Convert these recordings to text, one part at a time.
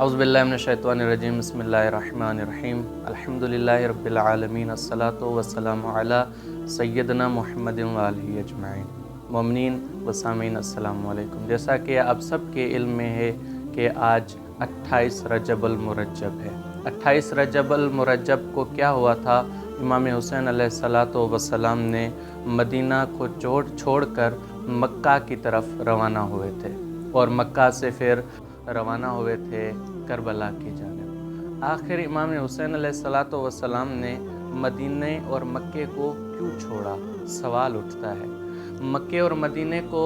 औज़ुबिल्लाहि मिनश्शैतानिर्रजीम बिस्मिल्लाहिर्रहमानिर्रहीम अल्हम्दुलिल्लाहि रब्बिल आलमीन अस्सलातु वस्सलामु अला सय्यदना मुहम्मदिन व आलिहि अजमईन। मोमिनीन व सामीन अस्सलामु अलैकुम। जैसा कि आप सब के इल्म में है कि आज 28 रजबुल मुरज्जब है। 28 रजबुल मुरज्जब को क्या हुआ था? इमाम हुसैन अलैहिस्सलातु वस्सलाम ने मदीना को छोड़कर मक्का की तरफ रवाना हुए थे और मक्का से फिर रवाना हुए थे करबला की जानिब। आखिर इमाम हुसैन अलैहिस्सलातु वस्सलाम ने मदीने और मक्के को क्यों छोड़ा? सवाल उठता है। मक्के और मदीने को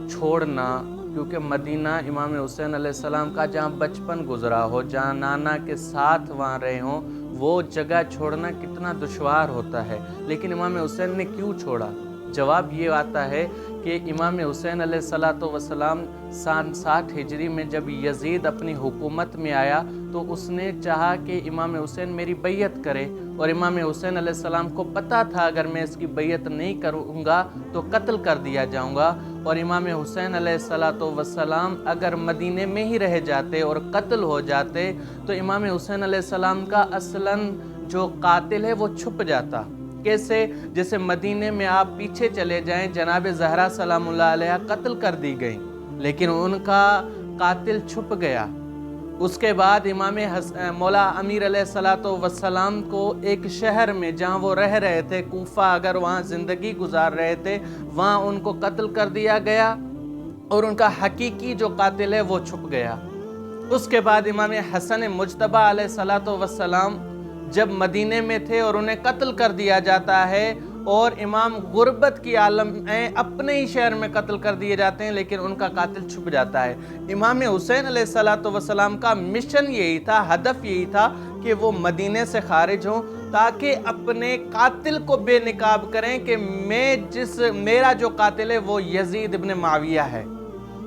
छोड़ना, क्योंकि मदीना इमाम हुसैन अलैहिस्सलाम का जहाँ बचपन गुजरा हो, जहाँ नाना के साथ वहाँ रहे हों, वो जगह छोड़ना कितना दुश्वार होता है। लेकिन इमाम हुसैन ने क्यों छोड़ा? जवाब ये आता है कि इमाम हुसैन अलैहिस्सलातु वस्सलाम सन 60 हिजरी में जब यजीद अपनी हुकूमत में आया तो उसने चाहा कि इमाम हुसैन मेरी बैयत करे, और इमाम हुसैन अलैहिस्सलाम को पता था अगर मैं इसकी बैयत नहीं करूँगा तो कत्ल कर दिया जाऊँगा। और इमाम हुसैन अलैहिस्सलातु वस्सलाम अगर मदीने में ही रह जाते और कत्ल हो जाते तो इमाम हुसैन अलैहिस्सलाम का असलन जो कातिल है वो छुप जाता। कैसे? जैसे मदीने में आप पीछे चले जाएं, जनाब ज़हरा सलामुल्लाह अलैहा कत्ल कर दी गई, लेकिन उनका कातिल छुप गया। उसके बाद इमाम मौला अमीर अलैहिस्सलातु वस्सलाम को एक शहर में जहाँ वो रह रहे थे, कूफा, अगर वहाँ ज़िंदगी गुजार रहे थे, वहाँ उनको कत्ल कर दिया गया और उनका हकीकी जो कातिल है वो छुप गया। उसके बाद इमाम हसन मुज्तबा अलैहिस्सलातु वस्सलाम जब मदीने में थे और उन्हें कत्ल कर दिया जाता है, और इमाम गुर्बत की आलम में अपने ही शहर में कत्ल कर दिए जाते हैं, लेकिन उनका कातिल छुप जाता है। इमाम हुसैन अलैहिस्सलातु वस्सलाम का मिशन यही था, हदफ यही था कि वो मदीने से खारिज हों ताकि अपने कातिल को बेनिकाब करें कि मेरा जो कातिल है वो यजीद इब्न मुआविया है,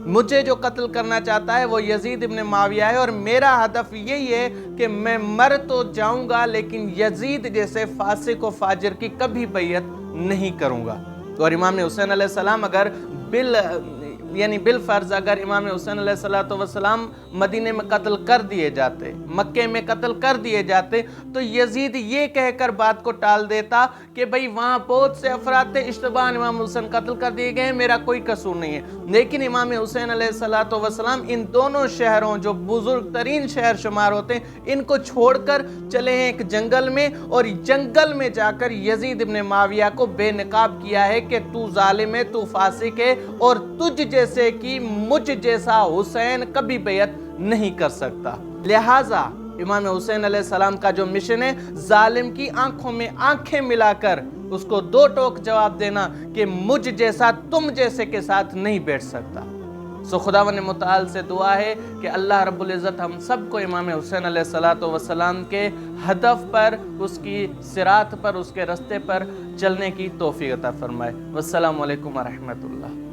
मुझे जो कत्ल करना चाहता है वो यजीद इब्न मुआविया है, और मेरा हदफ यही है कि मैं मर तो जाऊंगा लेकिन यजीद जैसे फासिक व फाजिर की कभी बैयत नहीं करूंगा। और इमाम हुसैन अलैहिस्सलाम अगर बिल फर्ज अगर इमाम हुसैन अलैहिस्सलातु वस्सलाम मदीने में कत्ल कर दिए जाते, मक्के में कत्ल कर दिए जाते, तो यजीद ये कहकर बात को टाल देता कि भाई वहाँ बहुत से अफराद थे, इश्तबाह इमाम हुसैन कत्ल कर दिए गए, मेरा कोई कसूर नहीं है। लेकिन इमाम हुसैन अलैहिस्सलातु वस्सलाम इन दोनों शहरों जो बुजुर्ग तरीन शहर शुमार होते हैं, इनको छोड़कर चले हैं एक जंगल में, और जंगल में जाकर यजीद इब्न मुआविया को बेनकाब किया है कि तू जालिम है, तू फासिक है, और तुझ जैसे कि मुझ जैसा हुसैन कभी बैयत नहीं कर सकता। लिहाजा इमाम हुसैन अलैहिस्सलाम का जो मिशन है, जालिम की आंखों में आंखें मिलाकर उसको दो टोक जवाब देना कि मुझ जैसा तुम जैसे के साथ नहीं बैठ सकता। सो खुदावंद मुताल से दुआ है कि अल्लाह रब्बुल इज़्ज़त हम सबको इमाम हुसैन अलैहिस्सलातु वस्सलाम के हदफ पर, उसकी सिरात पर, उसके रास्ते पर चलने की तौफीक अता फरमाए। वस्सलामु अलैकुम व रहमतुल्लाह।